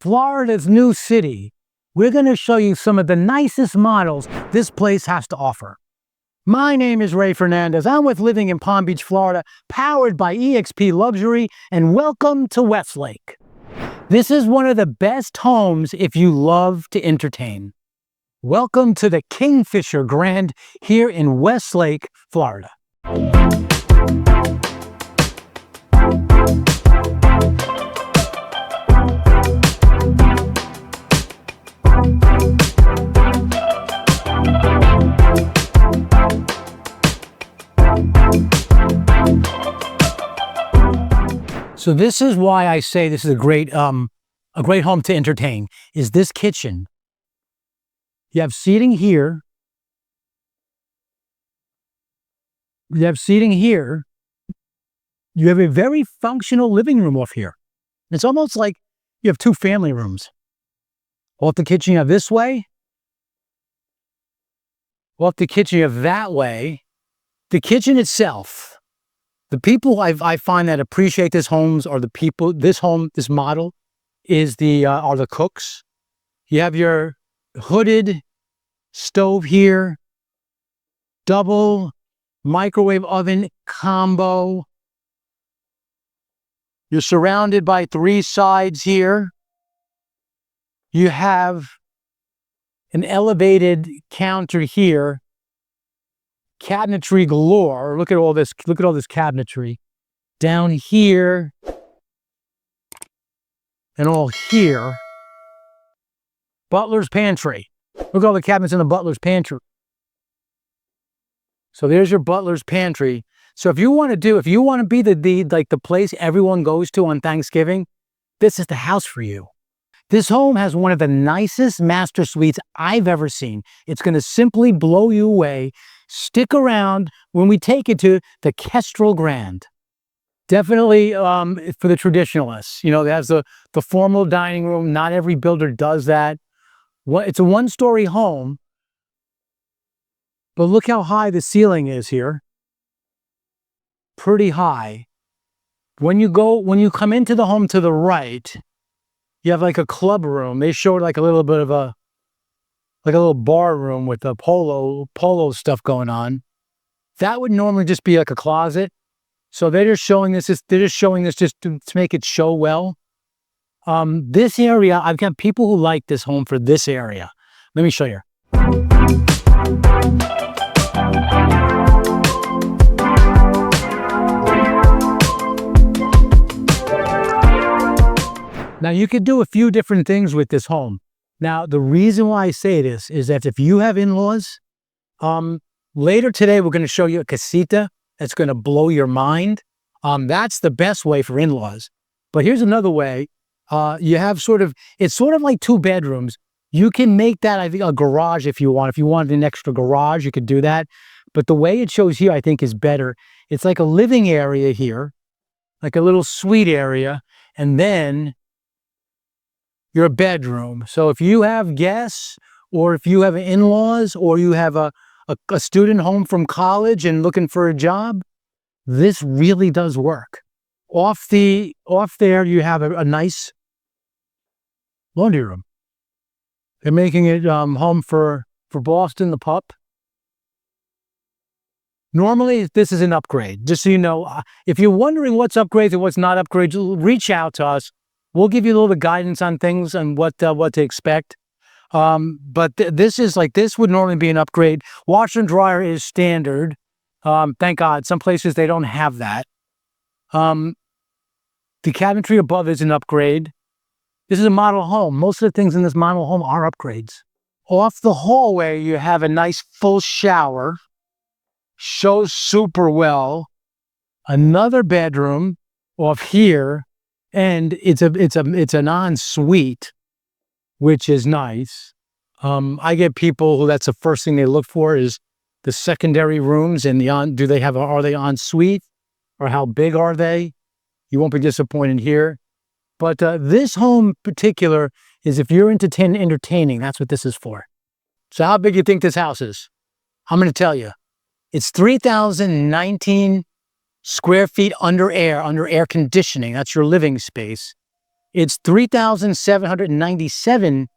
Florida's new city. We're going to show you some of the nicest models this place has to offer. My name is Ray Fernandez. I'm with Living in Palm Beach, Florida, powered by EXP Luxury, and welcome to Westlake. This is one of the best homes if you love to entertain. Welcome to the Kingfisher Grand here in Westlake, Florida. So this is why I say this is a great home to entertain, is this kitchen. You have seating here. You have seating here. You have a very functional living room off here. It's almost like you have two family rooms. Off the kitchen you have this way. Off the kitchen you have that way. The kitchen itself. The people I find that appreciate this homes are the people. This model is are the cooks. You have your hooded stove here, double microwave oven combo. You're surrounded by three sides here. You have an elevated counter here. Cabinetry galore. Look at all this. Look at all this cabinetry down here and all here. Butler's pantry. Look at all the cabinets in the butler's pantry. So there's your butler's pantry. So if you want to be the place everyone goes to on Thanksgiving, this is the house for you. This home has one of the nicest master suites I've ever seen. It's going to simply blow you away. Stick around when we take it to the Kestrel Grand. Definitely for the traditionalists. You know, it has the formal dining room. Not every builder does that. It's a one-story home, but look how high the ceiling is here. Pretty high. When you come into the home to the right, you have like a club room. They showed like a little bit of a little bar room with a polo stuff going on. That would normally just be like a closet. So they're just showing this just to make it show well. This area, I've got people who like this home for this area. Let me show you. Now you could do a few different things with this home. Now, the reason why I say this is that if you have in-laws, later today we're going to show you a casita that's going to blow your mind. That's the best way for in-laws. But here's another way. You have it's sort of like two bedrooms. You can make that, I think, a garage if you want. If you wanted an extra garage, you could do that. But the way it shows here, I think, is better. It's like a living area here, like a little suite area, and then your bedroom. So if you have guests, or if you have in-laws, or you have a student home from college and looking for a job, this really does work. Off there, you have a nice laundry room. They're making it home for Boston, the pup. Normally, this is an upgrade. Just so you know, if you're wondering what's upgrades and what's not upgrades, reach out to us. We'll give you a little bit of guidance on things and what to expect. But this would normally be an upgrade. Washer and dryer is standard. Thank God. Some places they don't have that. The cabinetry above is an upgrade. This is a model home. Most of the things in this model home are upgrades. Off the hallway, you have a nice full shower. Shows super well. Another bedroom off here. And it's an ensuite, which is nice. I get people who that's the first thing they look for is the secondary rooms and are they ensuite, or how big are they? You won't be disappointed here. But this home in particular is if you're into entertaining, that's what this is for. So how big do you think this house is? I'm going to tell you. It's 3,019 square feet under air conditioning. That's your living space. It's 3,797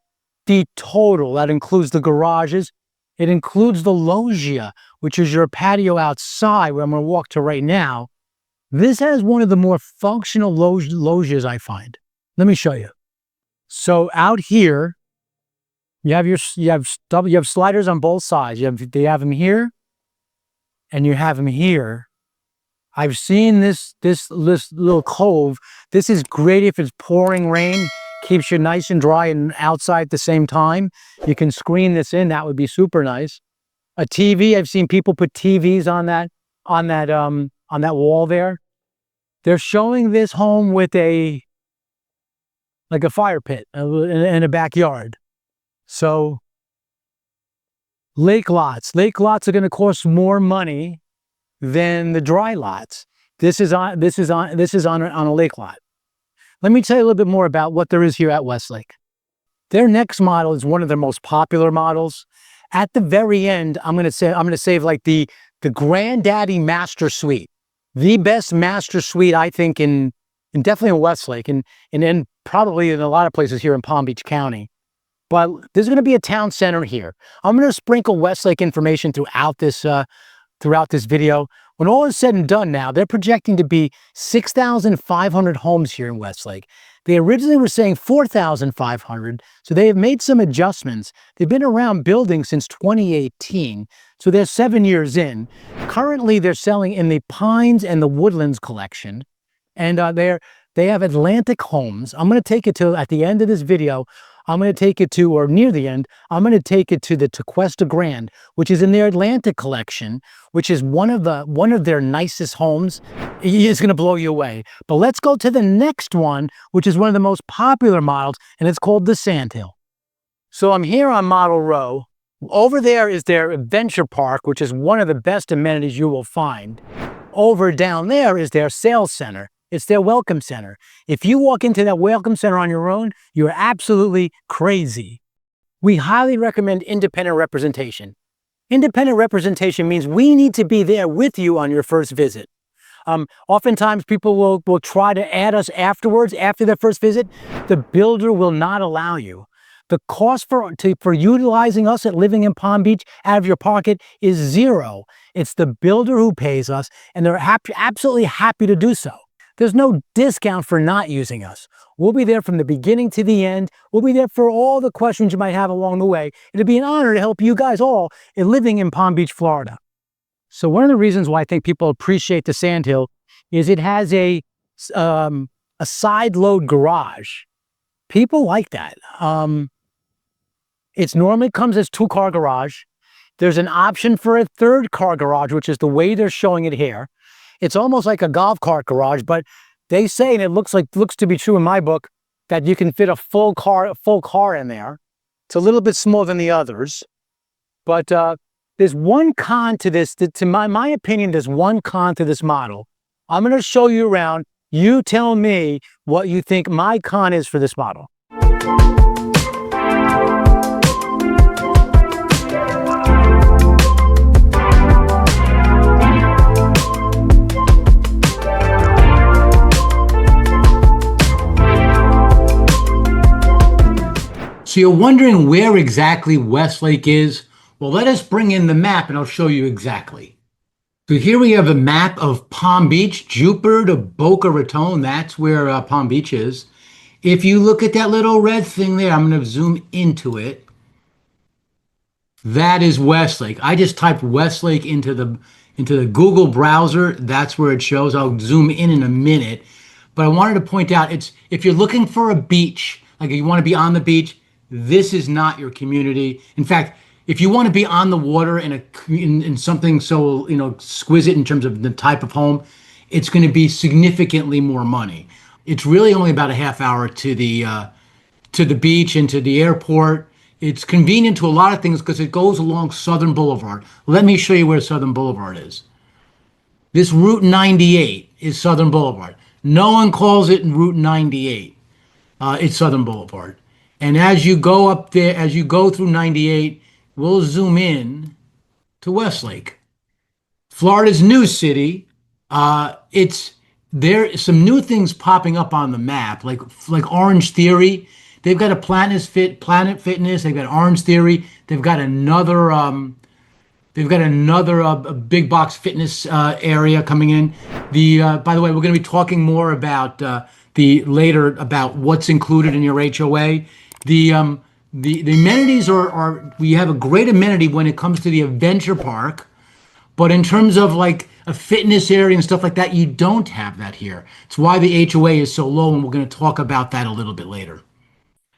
feet total. That includes the garages. It includes the loggia, which is your patio outside, where I'm going to walk to right now. This has one of the more functional loggias I find. Let me show you. So out here, you have sliders on both sides. They have them here, and you have them here. I've seen this little cove. This is great if it's pouring rain. Keeps you nice and dry and outside at the same time. You can screen this in. That would be super nice. A TV. I've seen people put TVs on that wall there. They're showing this home with like a fire pit in a backyard. So lake lots are going to cost more money than the dry lots. This is on a lake lot. Let me tell you a little bit more about what there is here at Westlake. Their next model is one of their most popular models. At the very end, I'm going to save like the granddaddy master suite, the best master suite I think in definitely in Westlake and then probably in a lot of places here in Palm Beach County. But there's going to be a town center here. I'm going to sprinkle Westlake information throughout this video. When all is said and done now, they're projecting to be 6,500 homes here in Westlake. They originally were saying 4,500, so they have made some adjustments. They've been around building since 2018, so they're 7 years in. Currently, they're selling in the Pines and the Woodlands collection, and they have Atlantic homes. I'm going to take it to, at the end of this video, I'm going to take it to, or near the end, I'm going to take it to the Tequesta Grand, which is in their Atlantic collection, which is one of their nicest homes. It's going to blow you away. But let's go to the next one, which is one of the most popular models, and it's called the Sandhill. So I'm here on Model Row. Over there is their Adventure Park, which is one of the best amenities you will find. Over down there is their Sales Center. It's their Welcome Center. If you walk into that Welcome Center on your own, you're absolutely crazy. We highly recommend independent representation. Independent representation means we need to be there with you on your first visit. Oftentimes people will try to add us afterwards, after their first visit. The builder will not allow you. The cost for utilizing us at living in Palm Beach out of your pocket is zero. It's the builder who pays us, and they're absolutely happy to do so. There's no discount for not using us. We'll be there from the beginning to the end. We'll be there for all the questions you might have along the way. It'd be an honor to help you guys all in living in Palm Beach, Florida. So one of the reasons why I think people appreciate the Sandhill is it has a side load garage. People like that. It normally comes as 2-car garage. There's an option for a 3rd-car garage, which is the way they're showing it here. It's almost like a golf cart garage, but they say, and it looks to be true in my book, that you can fit a full car in there. It's a little bit smaller than the others, but there's one con to this. To my opinion, there's one con to this model. I'm going to show you around. You tell me what you think my con is for this model. So you're wondering where exactly Westlake is? Well, let us bring in the map and I'll show you exactly. So here we have a map of Palm Beach, Jupiter to Boca Raton. That's where Palm Beach is. If you look at that little red thing there, I'm going to zoom into it. That is Westlake. I just typed Westlake into the Google browser. That's where it shows. I'll zoom in a minute. But I wanted to point out, if you're looking for a beach, like you want to be on the beach, this is not your community. In fact, if you want to be on the water in something so exquisite in terms of the type of home, it's going to be significantly more money. It's really only about a half hour to the beach and to the airport. It's convenient to a lot of things because it goes along Southern Boulevard. Let me show you where Southern Boulevard is. This Route 98 is Southern Boulevard. No one calls it Route 98. It's Southern Boulevard. And as you go up there, as you go through 98, we'll zoom in to Westlake. Florida's new city. It's there some new things popping up on the map, like Orange Theory. They've got a Planet Fitness. They've got Orange Theory. They've got another big box fitness area coming in. By the way, we're going to be talking more about the later about what's included in your HOA. The amenities are we have a great amenity when it comes to the adventure park, but in terms of like a fitness area and stuff like that, you don't have that here. It's why the HOA is so low, and we're going to talk about that a little bit later.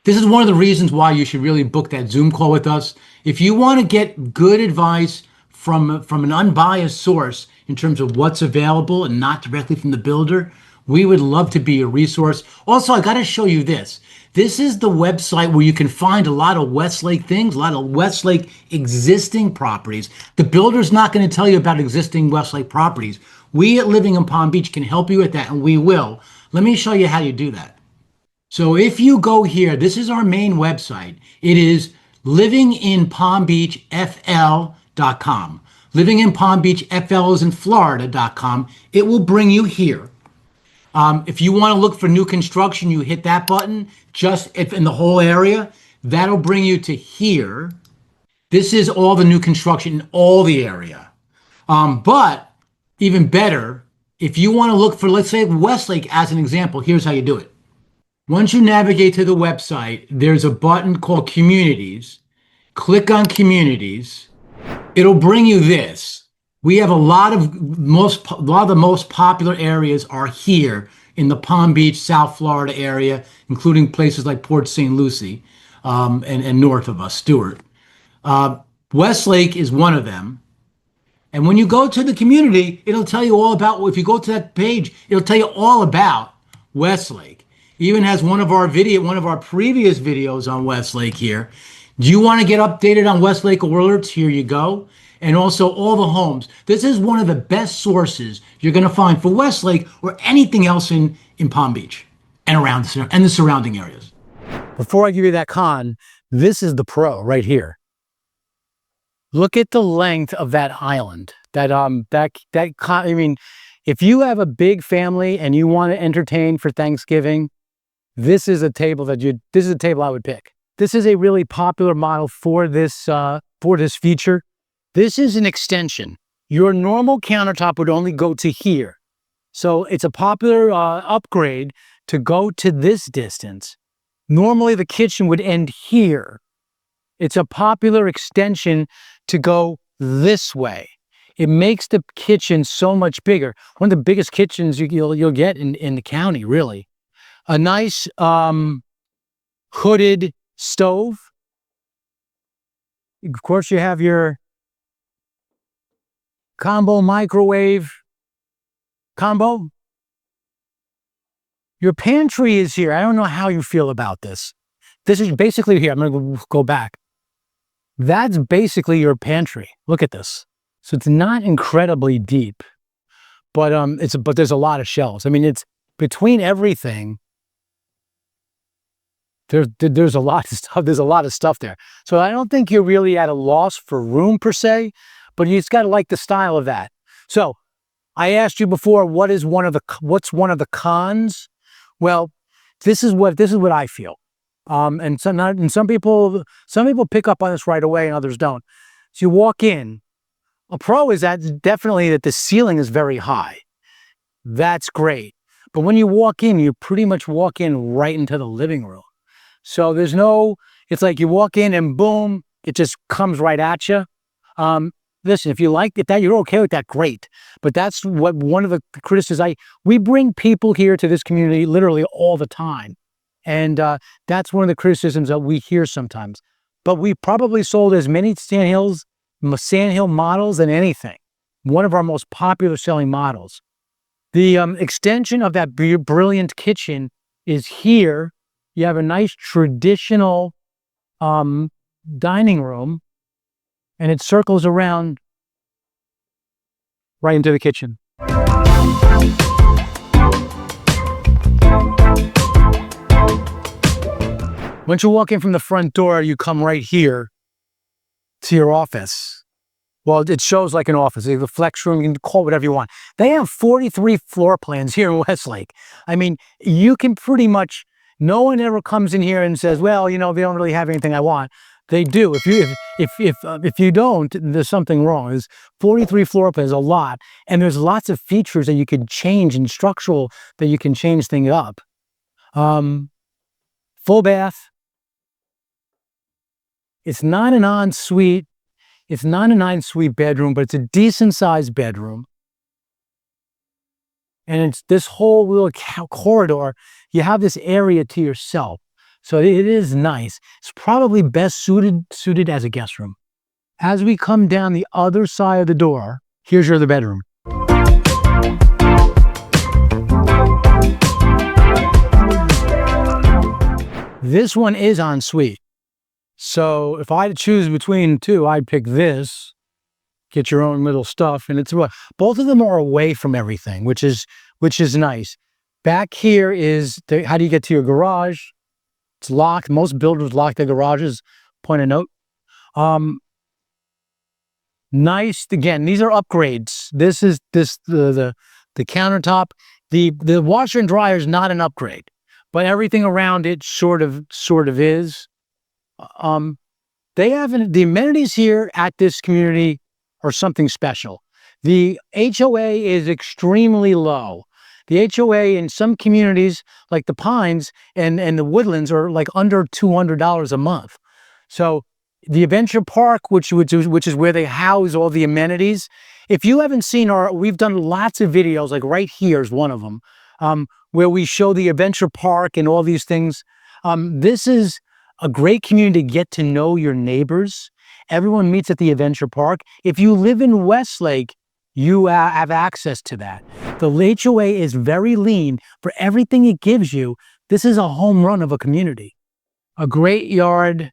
This is one of the reasons why you should really book that Zoom call with us. If you want to get good advice from an unbiased source in terms of what's available and not directly from the builder, we would love to be a resource. Also, I got to show you this. This is the website where you can find a lot of Westlake things, a lot of Westlake existing properties. The builder's not going to tell you about existing Westlake properties. We at Living in Palm Beach can help you with that, and we will. Let me show you how you do that. So if you go here, this is our main website. It is livinginpalmbeachfl.com. Living in Palm Beach, FL is in Florida.com. It will bring you here. If you want to look for new construction, you hit that button just if in the whole area. That'll bring you to here. This is all the new construction in all the area. But even better, if you want to look for, let's say, Westlake as an example, here's how you do it. Once you navigate to the website, there's a button called Communities. Click on Communities. It'll bring you this. We have a lot of the most popular areas are here in the Palm Beach, South Florida area, including places like Port St. Lucie and north of us, Stewart. Westlake is one of them. And when you go to the community, it'll tell you all about, if you go to that page, it'll tell you all about Westlake. Even has one of our previous videos on Westlake here. Do you want to get updated on Westlake alerts? Here you go. And also all the homes. This is one of the best sources you're going to find for Westlake or anything else in Palm Beach and around the surrounding areas. Before I give you that con, this is the pro right here. Look at the length of that island. I mean, if you have a big family and you want to entertain for Thanksgiving, this is a table I would pick. This is a really popular model for this feature. This is an extension. Your normal countertop would only go to here. So it's a popular upgrade to go to this distance. Normally the kitchen would end here. It's a popular extension to go this way. It makes the kitchen so much bigger. One of the biggest kitchens you'll get in the county, really. A nice hooded stove. Of course, you have your combo microwave combo. Your pantry is here. I don't know how you feel about this. This is basically here. I'm going to go back. That's basically your pantry. Look at this. So it's not incredibly deep, but there's a lot of shelves. I mean, it's between everything. There's a lot of stuff. There's a lot of stuff there. So I don't think you're really at a loss for room per se, but you just got to like the style of that. So I asked you before, what's one of the cons? Well, this is what I feel. And some people pick up on this right away and others don't. So you walk in. A pro is definitely that the ceiling is very high. That's great. But when you walk in, you pretty much walk in right into the living room. So it's like you walk in and boom, it just comes right at you. Listen, if you like that, you're okay with that, great. But that's what one of the criticisms we bring people here to this community literally all the time. And that's one of the criticisms that we hear sometimes. But we probably sold as many Sandhill models than anything. One of our most popular selling models. The extension of that brilliant kitchen is here. You have a nice traditional dining room, and it circles around right into the kitchen. Once you walk in from the front door, you come right here to your office. Well, it shows like an office. They have a flex room. You can call it whatever you want. They have 43 floor plans here in Westlake. I mean, you can pretty much, no one ever comes in here and says, well, you know, they don't really have anything I want. They do. If you don't, there's something wrong. There's 43 floor plans, a lot. And there's lots of features that you can change and structural that you can change things up. Full bath. It's not an ensuite. It's not an ensuite bedroom, but it's a decent sized bedroom. And it's this whole little corridor. You have this area to yourself. So it is nice. It's probably best suited as a guest room. As we come down the other side of the door, here's your other bedroom. This one is ensuite. So if I had to choose between two, I'd pick this, get your own little stuff. And it's both of them are away from everything, which is nice. Back here is, how do you get to your garage? It's locked. Most builders lock their garages, point of note. Nice. Again, these are upgrades. This is the countertop. The washer and dryer is not an upgrade, but everything around it sort of is. They have the amenities here at this community are something special. The HOA is extremely low. The HOA in some communities, like the Pines and the Woodlands, are like under $200 a month. So the Adventure Park, which is where they house all the amenities. If you haven't seen we've done lots of videos, like right here is one of them, where we show the Adventure Park and all these things. This is a great community to get to know your neighbors. Everyone meets at the Adventure Park. If you live in Westlake, you have access to that. The HOA is very lean for everything it gives you. This is a home run of a community. A great yard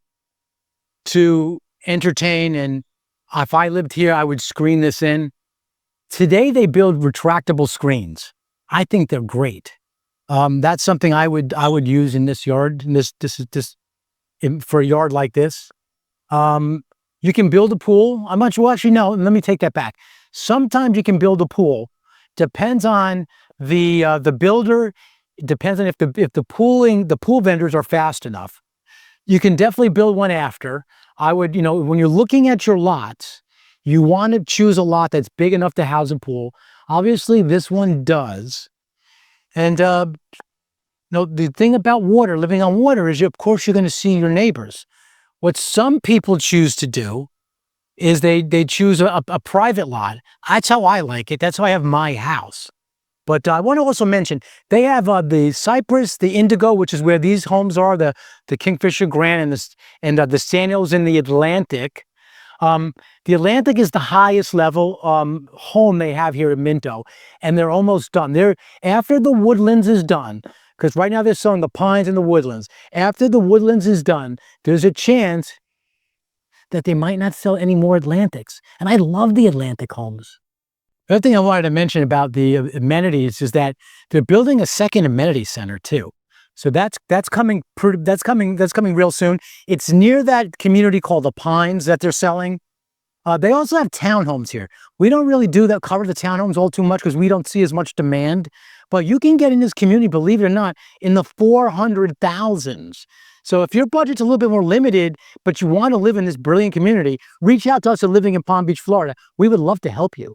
to entertain, and if I lived here, I would screen this in. Today, they build retractable screens. I think they're great. That's something I would use in this yard. For a yard like this. You can build a pool. I'm not sure. Well, actually, no. Let me take that back. Sometimes you can build a pool. Depends on the builder. It depends on if the pool vendors are fast enough. You can definitely build one after. I would, when you're looking at your lots, you want to choose a lot that's big enough to house a pool. Obviously, this one does. And the thing about water, living on water, is of course you're going to see your neighbors. What some people choose to do is they choose a private lot. That's how I like it. That's how I have my house. But I want to also mention, they have the Cypress, the Indigo, which is where these homes are, the Kingfisher Grand and the Sand Hills in the Atlantic. The Atlantic is the highest level home they have here in Minto, and they're almost done. After the Woodlands is done, because right now they're selling the Pines and the Woodlands. After the Woodlands is done, there's a chance that they might not sell any more Atlantics. And I love the Atlantic homes. The other thing I wanted to mention about the amenities is that they're building a second amenity center too. So that's coming real soon. It's near that community called the Pines that they're selling. They also have townhomes here. We don't really cover the townhomes all too much because we don't see as much demand. But you can get in this community, believe it or not, in the 400,000s. So if your budget's a little bit more limited, but you want to live in this brilliant community, reach out to us at Living in Palm Beach, Florida. We would love to help you.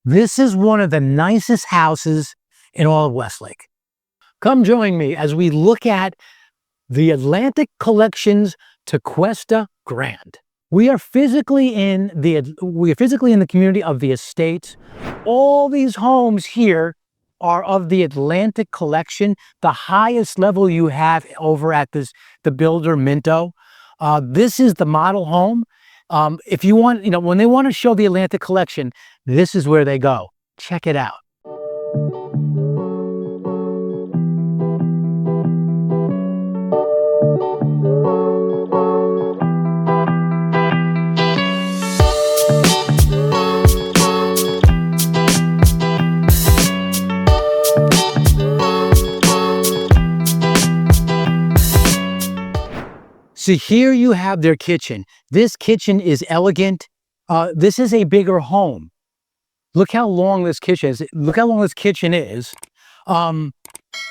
This is one of the nicest houses in all of Westlake. Come join me as we look at the Atlantic Collections Tequesta Grand. We are physically in the community of the Estates. All these homes here are of the Atlantic Collection, the highest level you have over at the builder Minto. This is the model home. If you want, when they want to show the Atlantic Collection, this is where they go. Check it out. So here you have their kitchen. This kitchen is elegant. This is a bigger home. Look how long this kitchen is. Look how long this kitchen is. Um,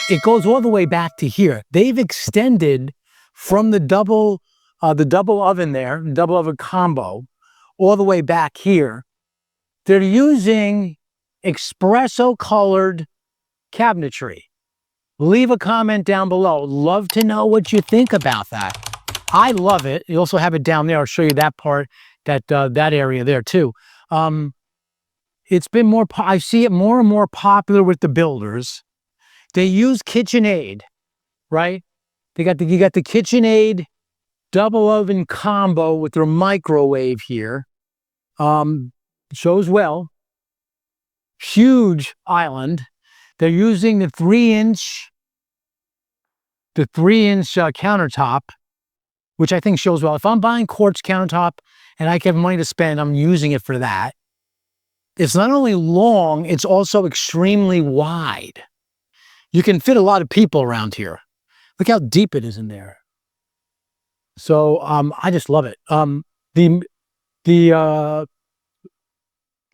it goes all the way back to here. They've extended from the double oven there, double oven combo, all the way back here. They're using espresso colored cabinetry. Leave a comment down below. Love to know what you think about that. I love it. You also have it down there. I'll show you that part, that area there too. It's been more. I see it more and more popular with the builders. They use KitchenAid, right? You got the KitchenAid double oven combo with their microwave here. Shows well. Huge island. They're using the 3-inch countertop, which I think shows well. If I'm buying quartz countertop and I have money to spend, I'm using it for that. It's not only long, it's also extremely wide. You can fit a lot of people around here. Look how deep it is in there. So I just love it. The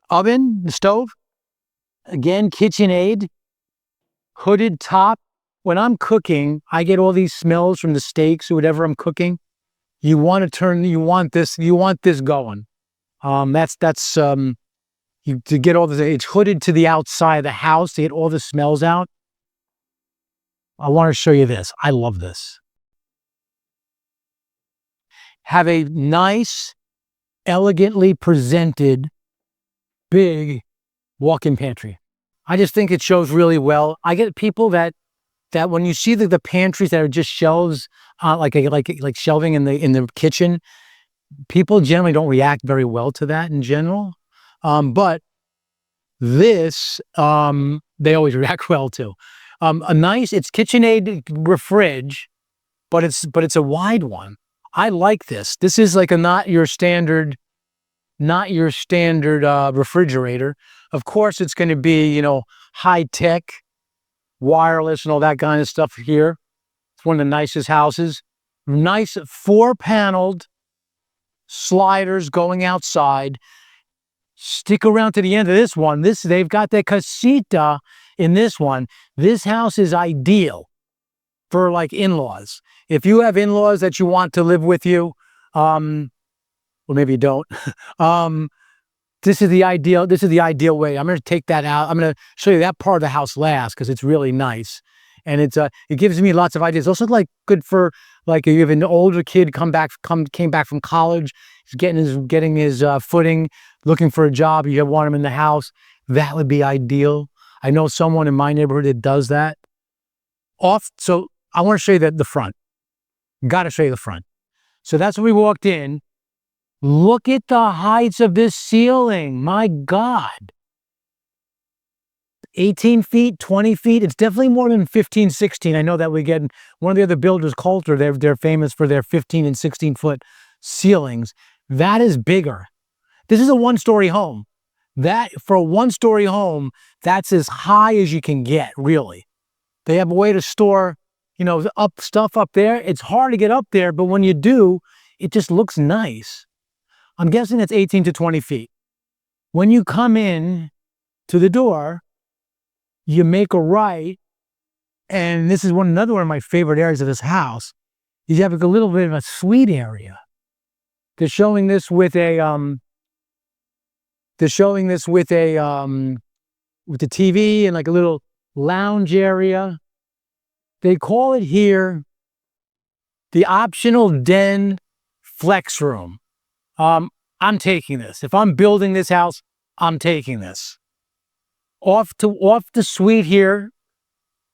oven, the stove, again, KitchenAid, hooded top. When I'm cooking, I get all these smells from the steaks or whatever I'm cooking. You want this going. To get all this, it's hooded to the outside of the house to get all the smells out. I want to show you this. I love this. Have a nice, elegantly presented, big walk-in pantry. I just think it shows really well. I get people that when you see the pantries that are just shelves, like shelving in the kitchen, people generally don't react very well to that in general. But this, they always react well to. It's KitchenAid fridge, but it's a wide one. I like this. This is like not your standard refrigerator. Of course, it's going to be, high tech, wireless and all that kind of stuff here. It's one of the nicest houses. Nice 4-paneled sliders going outside. Stick around to the end of this one. They've got the casita in this one. This house is ideal for like in-laws. If you have in-laws that you want to live with you, well, maybe you don't. This is the ideal way. I'm going to take that out. I'm going to show you that part of the house last because it's really nice. And it gives me lots of ideas. Also good for like if you have an older kid came back from college, he's getting his footing, looking for a job, you want him in the house. That would be ideal. I know someone in my neighborhood that does that. So I want to show you the front. Got to show you the front. So that's when we walked in. Look at the heights of this ceiling. My God. 18 feet, 20 feet. It's definitely more than 15, 16. I know that we get one of the other builders, Coulter, they're famous for their 15 and 16 foot ceilings. That is bigger. This is a 1-story home. For a 1-story home, that's as high as you can get, really. They have a way to store, stuff up there. It's hard to get up there, but when you do, it just looks nice. I'm guessing it's 18 to 20 feet. When you come in to the door, you make a right, and this is another one of my favorite areas of this house. You have a little bit of a suite area. They're showing this with a with the TV and like a little lounge area. They call it here the optional den flex room. I'm taking this. If I'm building this house, I'm taking this. Off the suite here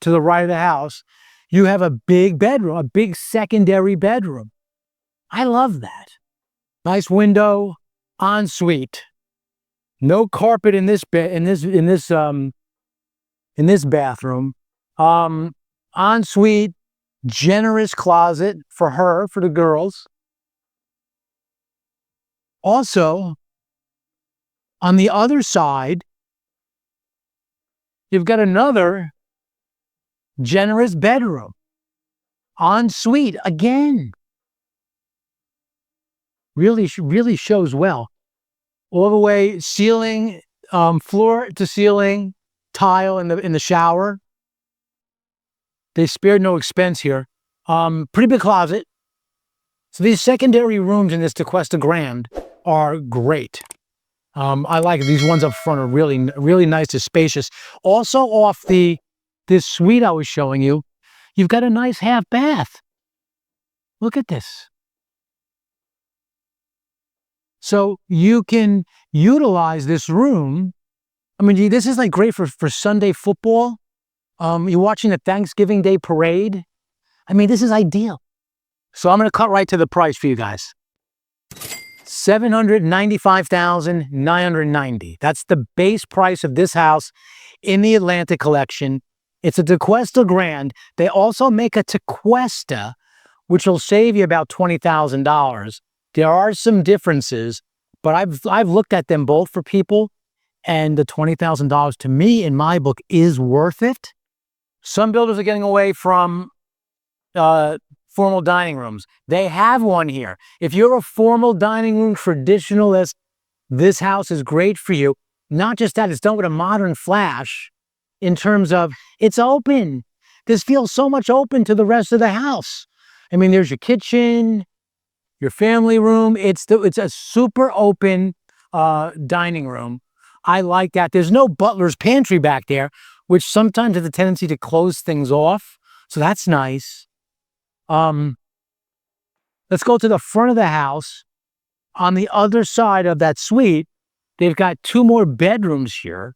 to the right of the house, you have a big bedroom, a big secondary bedroom. I love that. Nice window, ensuite. No carpet in this bathroom. Ensuite, generous closet for the girls. Also, on the other side, you've got another generous bedroom. Ensuite again. Really shows well. all the way ceiling, floor to ceiling, tile in the shower. They spared no expense here. Pretty big closet. So these secondary rooms in this DeQuesta Grand are great. I like it. These ones up front are really, really nice and spacious. Also off this suite I was showing you, you've got a nice half bath. Look at this. So you can utilize this room. I mean, this is like great for Sunday football. You're watching the Thanksgiving Day parade. I mean, this is ideal. So I'm going to cut right to the price for you guys. $795,990. That's the base price of this house in the Atlantic Collection. It's a DeQuesta Grand. They also make a DeQuesta, which will save you about $20,000. There are some differences, but I've looked at them both for people, and the $20,000 to me, in my book, is worth it. Some builders are getting away from formal dining rooms. They have one here. If you're a formal dining room traditionalist, this house is great for you. Not just that, it's done with a modern flash in terms of it's open. This feels so much open to the rest of the house. I mean, there's your kitchen, your family room. It's a super open dining room. I like that. There's no butler's pantry back there, which sometimes has a tendency to close things off. So that's nice. Let's go to the front of the house. On the other side of that suite, they've got two more bedrooms here.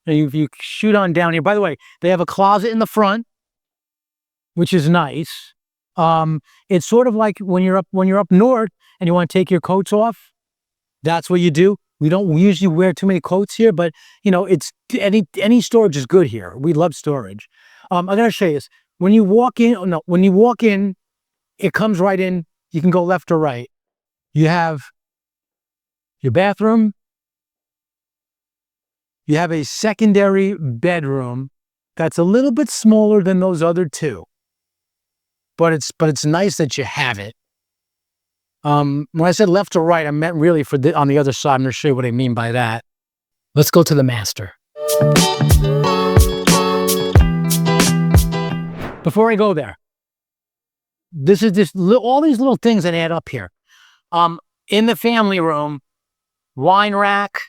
And if you shoot on down here, by the way, they have a closet in the front, which is nice. It's sort of like when you're up north and you want to take your coats off. That's what you do. We don't usually wear too many coats here, but you know, it's any storage is good here. We love storage. I'm gonna show you this. When you walk in, it comes right in. You can go left or right. You have your bathroom. You have a secondary bedroom that's a little bit smaller than those other two. But it's nice that you have it. When I said left or right, I meant really on the other side. I'm going to show you what I mean by that. Let's go to the master. Before I go there, all these little things that add up here. In the family room, wine rack,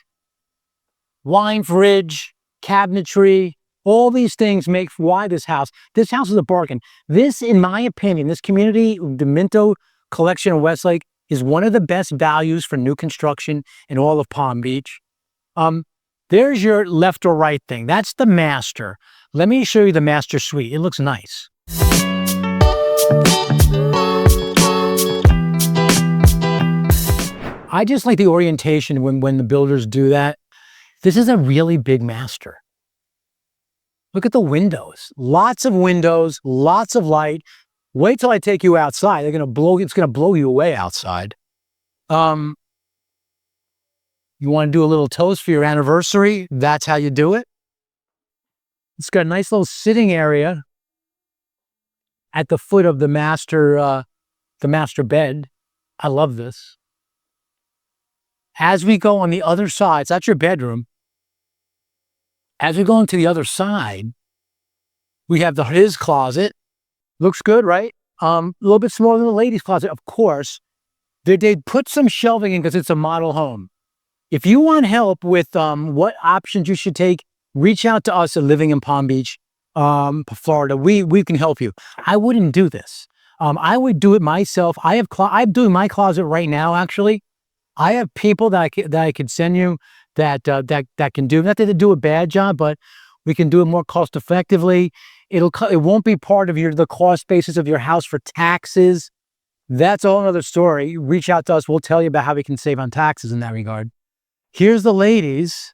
wine fridge, cabinetry, all these things make why this house is a bargain. This, in my opinion, this community, the Minto Collection in Westlake, is one of the best values for new construction in all of Palm Beach. There's your left or right thing. That's the master. Let me show you the master suite. It looks nice. I just like the orientation when the builders do that. This is a really big master. Look at the windows. Lots of windows, lots of light. Wait till I take you outside. It's going to blow you away outside. You want to do a little toast for your anniversary? That's how you do it. It's got a nice little sitting area at the foot of the master bed. I love this. As we go on the other side, so that's your bedroom. As we go into the other side, we have his closet. Looks good, right? A little bit smaller than the ladies' closet, of course. They put some shelving in because it's a model home. If you want help with what options you should take, reach out to us at Living in Palm Beach, Florida. We can help you. I wouldn't do this. I would do it myself. I'm doing my closet right now, actually. I have people that I could send you that can do, not that they do a bad job, but we can do it more cost effectively. It won't be part of the cost basis of your house for taxes. That's a whole other story. Reach out to us. We'll tell you about how we can save on taxes in that regard. Here's the ladies.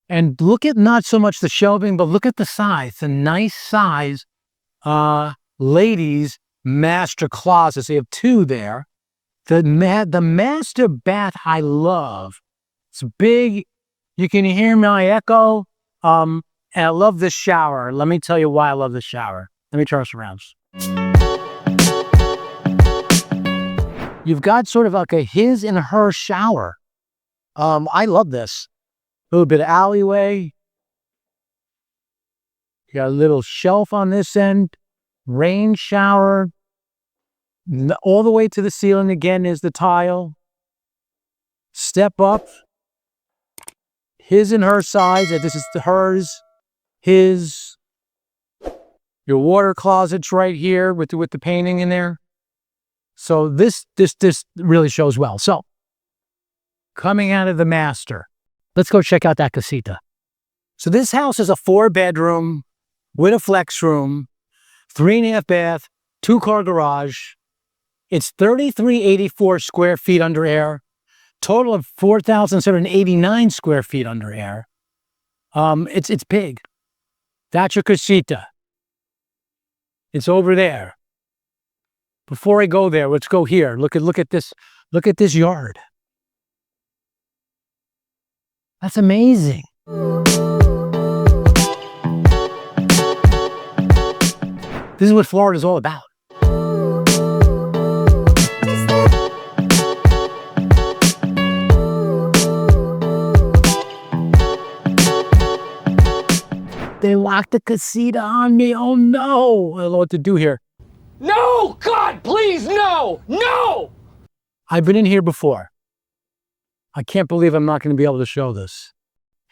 And look at not so much the shelving, but look at the size. It's a nice size ladies master closet. So you have two there. The master bath I love. It's big. You can hear my echo. And I love this shower. Let me tell you why I love this shower. Let me turn us around. You've got sort of like a his and her shower. I love this. A little bit of alleyway. You got a little shelf on this end. Rain shower. All the way to the ceiling again is the tile. Step up. His and her sides. This is hers. His. Your water closet's right here with the painting in there. So this really shows well. So coming out of the master, let's go check out that casita. So this house is a 4-bedroom with a flex room, 3.5 bath, 2-car garage. It's 3,384 square feet under air, total of 4,789 square feet under air. It's big. That's your casita. It's over there. Before I go there, let's go here. Look at this. Look at this yard. That's amazing. This is what Florida's all about. They locked the casita on me. Oh no. I don't know what to do here. No! God, please, no! No! I've been in here before. I can't believe I'm not going to be able to show this.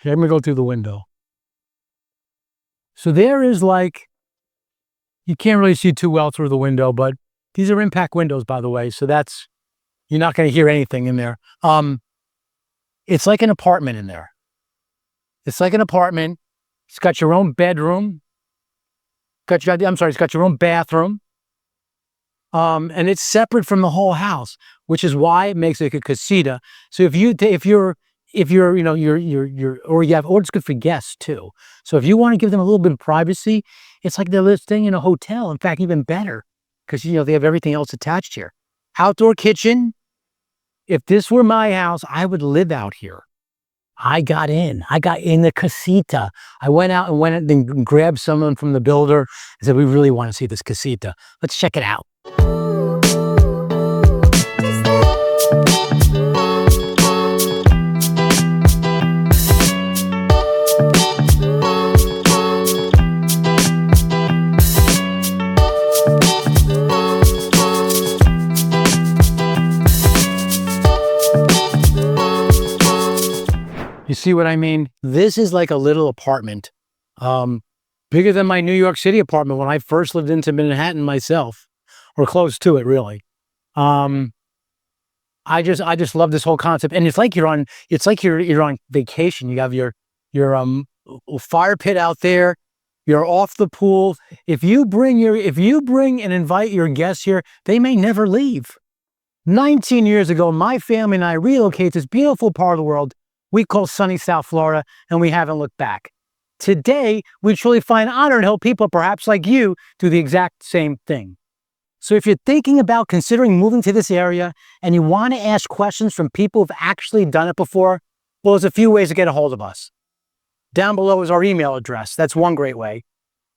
Here, let me go through the window. So there is you can't really see too well through the window, but these are impact windows, by the way. So you're not going to hear anything in there. It's like an apartment in there. It's like an apartment. It's got your own bedroom. It's got your own bathroom. And it's separate from the whole house, which is why it makes it a casita. So or it's good for guests too. So if you want to give them a little bit of privacy, it's like they're staying in a hotel. In fact, even better, because they have everything else attached here. Outdoor kitchen. If this were my house, I would live out here. I got in the casita. I went out and grabbed someone from the builder and said, we really want to see this casita. Let's check it out. You see what I mean? This is like a little apartment, bigger than my New York City apartment when I first lived into Manhattan myself, or close to it, really. I just love this whole concept, and it's like you're on vacation. You have your fire pit out there. You're off the pool. If you bring and invite your guests here, they may never leave. 19 years ago, my family and I relocated to this beautiful part of the world we call sunny South Florida, and we haven't looked back. Today, we truly find honor and help people, perhaps like you, do the exact same thing. So if you're thinking about considering moving to this area and you want to ask questions from people who've actually done it before, well, there's a few ways to get a hold of us. Down below is our email address. That's one great way.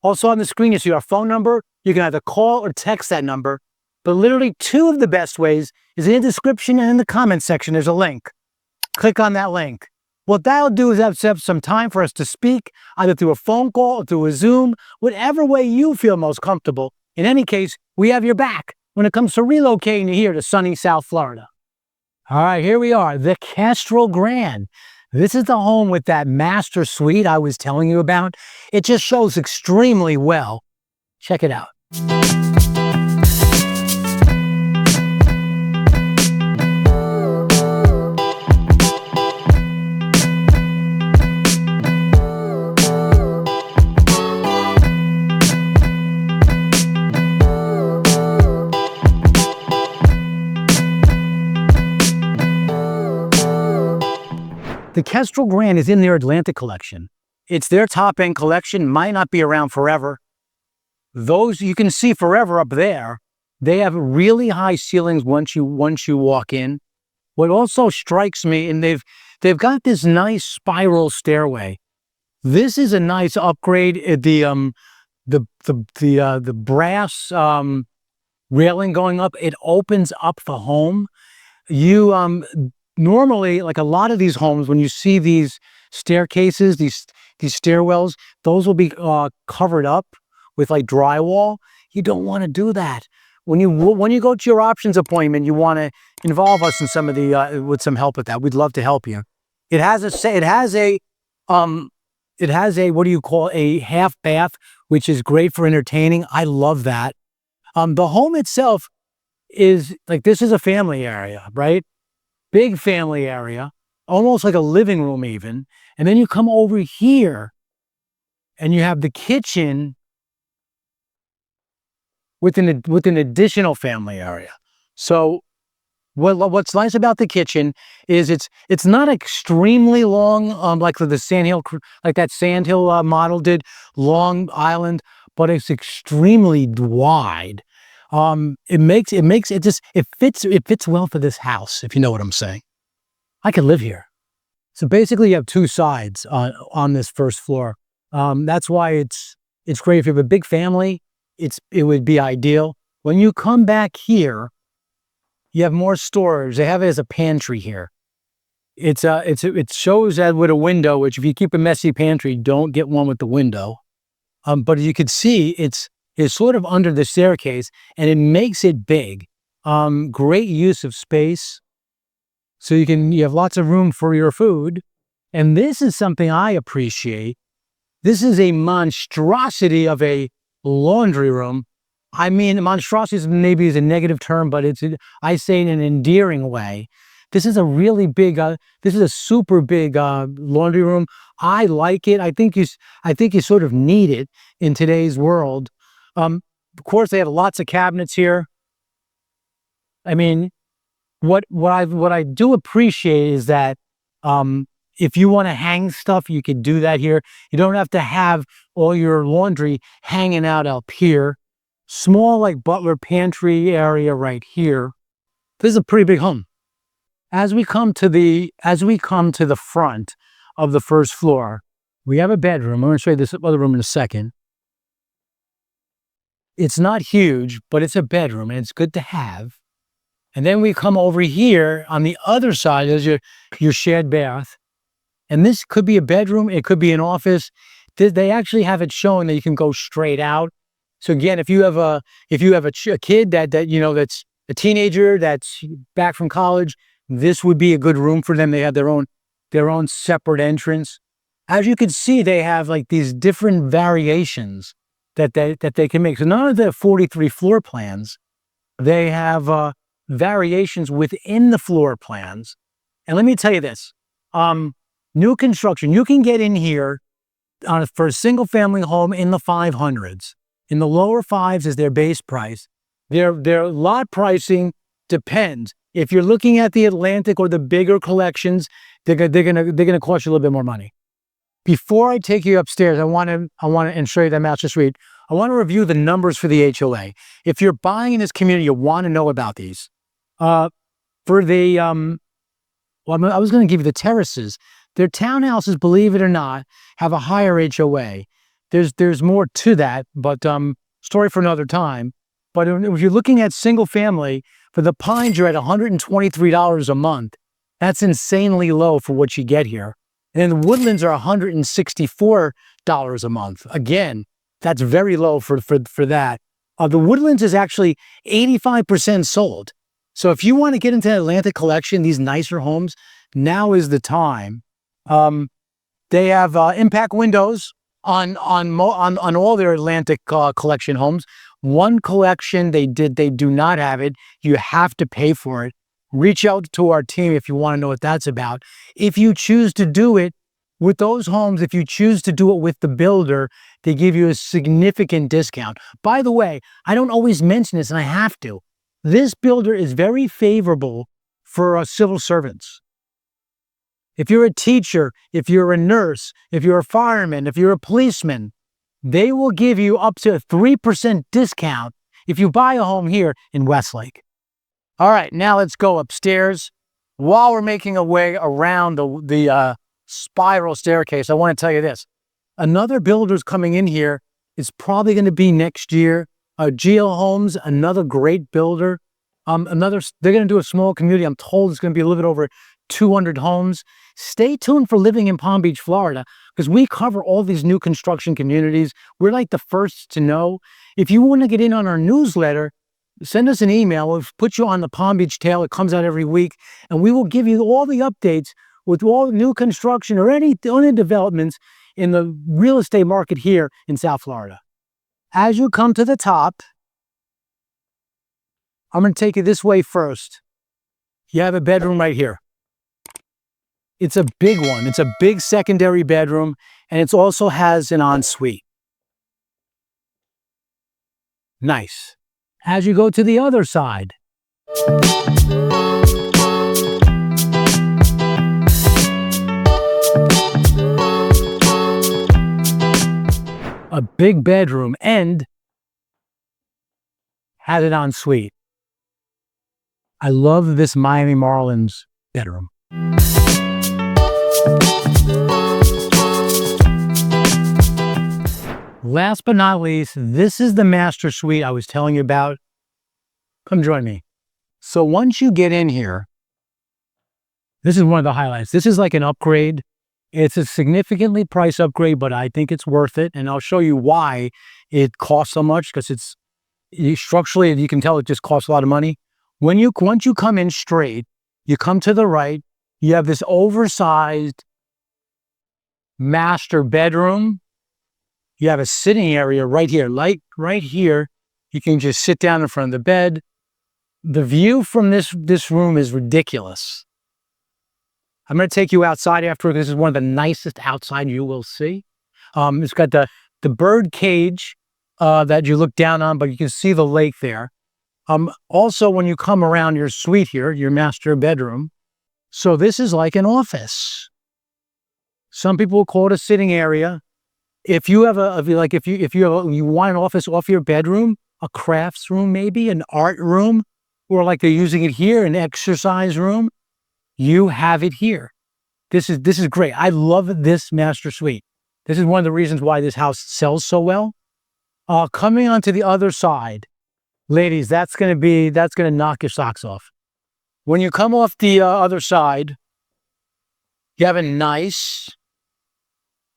Also on the screen, you see our phone number. You can either call or text that number. But literally 2 of the best ways is in the description and in the comment section. There's a link. Click on that link. What that'll do is have some time for us to speak, either through a phone call or through a Zoom, whatever way you feel most comfortable. In any case, we have your back when it comes to relocating here to sunny South Florida. All right, here we are, the Kestrel Grand. This is the home with that master suite I was telling you about. It just shows extremely well. Check it out. The Kestrel Grand is in their Atlantic collection. It's their top-end collection, might not be around forever. Those you can see forever up there. They have really high ceilings once you walk in. What also strikes me, and they've got this nice spiral stairway. This is a nice upgrade. The brass railing going up, it opens up the home. Normally, like a lot of these homes, when you see these staircases, these stairwells, those will be covered up with like drywall. You don't want to do that. When you go to your options appointment, you want to involve us in some of the with some help with that. We'd love to help you. It has um it has a, what do you call, a half bath, which is great for entertaining. I love that. The home itself is like, this is a family area, right? Big family area, almost like a living room even. And then you come over here and you have the kitchen with an additional family area. So what's nice about the kitchen is it's not extremely long, like the sandhill, like that sandhill model did, Long Island, but it's extremely wide. It fits well for this house, if you know what I'm saying. I could live here. So basically, you have two sides on this first floor. That's why it's great if you have a big family. It would be ideal. When you come back here, you have more storage. They have it as a pantry here. It shows that with a window, which if you keep a messy pantry, don't get one with the window. But you could see it's sort of under the staircase, and it makes it big. Great use of space. So you have lots of room for your food. And this is something I appreciate. This is a monstrosity of a laundry room. I mean, monstrosity maybe is a negative term, but I say in an endearing way. This is a really big, this is a super big laundry room. I like it. I think you sort of need it in today's world. Of course, they have lots of cabinets here. I mean, what I do appreciate is that if you want to hang stuff, you could do that here. You don't have to have all your laundry hanging out up here. Small, like butler pantry area right here. This is a pretty big home. As we come to the front of the first floor, we have a bedroom. I'm going to show you this other room in a second. It's not huge, but it's a bedroom and it's good to have. And then we come over here on the other side, there's your shared bath. And this could be a bedroom, it could be an office. They actually have it showing that you can go straight out. So again, if you have a kid that's a teenager that's back from college, this would be a good room for them. They have their own separate entrance. As you can see, they have like these different variations that they can make. So none of the 43 floor plans, they have variations within the floor plans. And let me tell you this, new construction, you can get in here for a single family home in the 500s. In the lower fives is their base price. Their lot pricing depends. If you're looking at the Atlantic or the bigger collections, they're gonna cost you a little bit more money. Before I take you upstairs, I want to and show you that Master Suite. I want to review the numbers for the HOA. If you're buying in this community, you want to know about these. For the I was going to give you the terraces. Their townhouses, believe it or not, have a higher HOA. There's more to that, but story for another time. But if you're looking at single family, for the Pines, you're at $123 a month. That's insanely low for what you get here. And then the Woodlands are $164 a month. Again, that's very low for that. The Woodlands is actually 85% sold. So if you want to get into the Atlantic collection, these nicer homes, now is the time. They have impact windows on all their Atlantic collection homes. One collection they do not have it. You have to pay for it. Reach out to our team if you want to know what that's about. If you choose to do it with those homes, if you choose to do it with the builder, they give you a significant discount. By the way, I don't always mention this, and I have to. This builder is very favorable for civil servants. If you're a teacher, if you're a nurse, if you're a fireman, if you're a policeman, they will give you up to a 3% discount if you buy a home here in Westlake. All right, now let's go upstairs. While we're making our way around the spiral staircase, I want to tell you this. Another builder's coming in here. It's probably going to be next year. Geo Homes, another great builder. They're going to do a small community. I'm told it's going to be a little bit over 200 homes. Stay tuned for Living in Palm Beach, Florida, because we cover all these new construction communities. We're like the first to know. If you want to get in on our newsletter, send us an email. We'll put you on the Palm Beach Tale. It comes out every week, and we will give you all the updates with all the new construction or any developments in the real estate market here in South Florida. As you come to the top, I'm going to take you this way first. You have a bedroom right here. It's a big one. It's a big secondary bedroom, and it also has an ensuite. Nice. As you go to the other side, a big bedroom and has an ensuite. I love this Miami Marlins bedroom. Last but not least, this is the master suite I was telling you about. Come join me. So once you get in here, this is one of the highlights. This is like an upgrade. It's a significantly priced upgrade, but I think it's worth it. And I'll show you why it costs so much, because structurally, you can tell it just costs a lot of money. Once you come in straight, you come to the right, you have this oversized master bedroom. You have a sitting area right here, like right here. You can just sit down in front of the bed. The view from this room is ridiculous. I'm going to take you outside after. This is one of the nicest outside you will see. It's got the bird cage that you look down on, but you can see the lake there. Also, when you come around your suite here, your master bedroom, so this is like an office. Some people will call it a sitting area. If you have you want an office off your bedroom, a crafts room, maybe an art room, or like they're using it here, an exercise room, you have it here. This is great. I love this master suite. This is one of the reasons why this house sells so well. Coming onto the other side, ladies, that's going to knock your socks off. When you come off the other side, you have a nice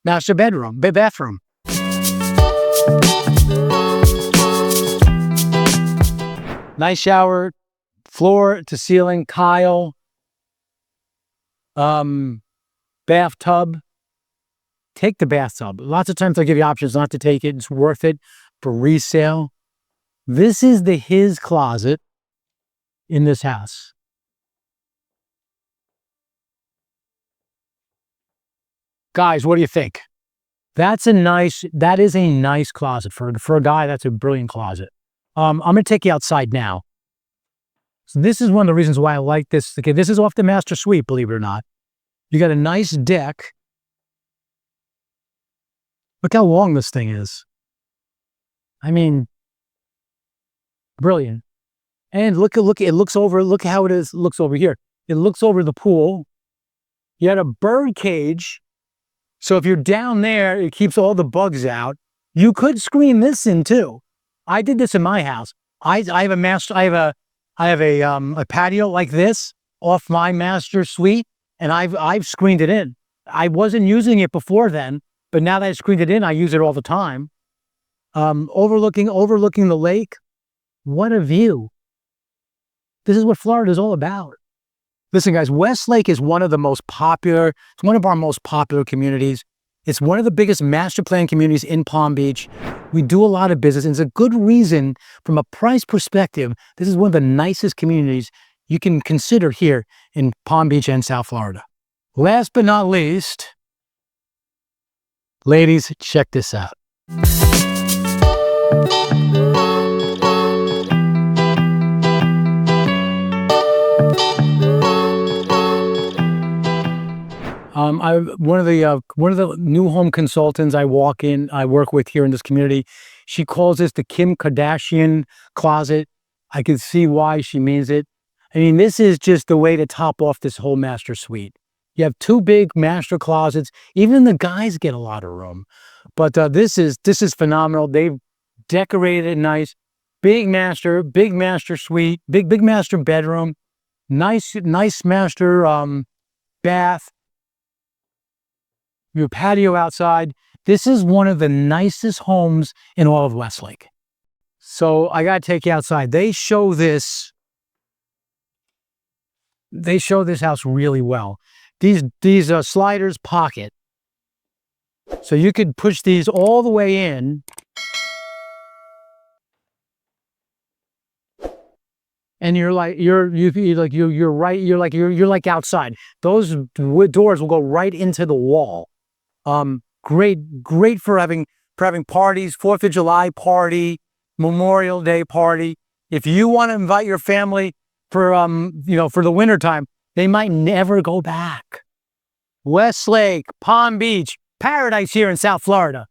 master bathroom. Nice shower, floor to ceiling, tile, bathtub. Take the bathtub. Lots of times they'll give you options not to take it. It's worth it for resale. This is his closet in this house. Guys, what do you think? That is a nice closet. For a guy, that's a brilliant closet. I'm going to take you outside now. So this is one of the reasons why I like this. Okay, this is off the master suite, believe it or not. You got a nice deck. Look how long this thing is. I mean, brilliant. And look how it looks over here. It looks over the pool. You had a bird cage. So if you're down there, it keeps all the bugs out. You could screen this in too. I did this in my house. I have a patio like this off my master suite, and I've screened it in. I wasn't using it before then, but now that I screened it in, I use it all the time. Overlooking the lake. What a view. This is what Florida is all about. Listen, guys, Westlake is one of our most popular communities. It's one of the biggest master plan communities in Palm Beach. We do a lot of business, and it's a good reason from a price perspective. This is one of the nicest communities you can consider here in Palm Beach and South Florida. Last but not least, ladies, check this out. One of the new home consultants I work with here in this community, she calls this the Kim Kardashian closet. I can see why she means it. I mean, this is just the way to top off this whole master suite. You have two big master closets. Even the guys get a lot of room. But this is phenomenal. They've decorated it nice. Big master suite, big master bedroom. Nice master bath, your patio outside. This is one of the nicest homes in all of Westlake. So I got to take you outside. They show this house really well. These sliders pocket. So you could push these all the way in. And you're like outside. Those doors will go right into the wall. Great for having parties, 4th of July party, Memorial Day party. If you want to invite your family for for the winter time, they might never go back. Westlake, Palm Beach, paradise here in South Florida.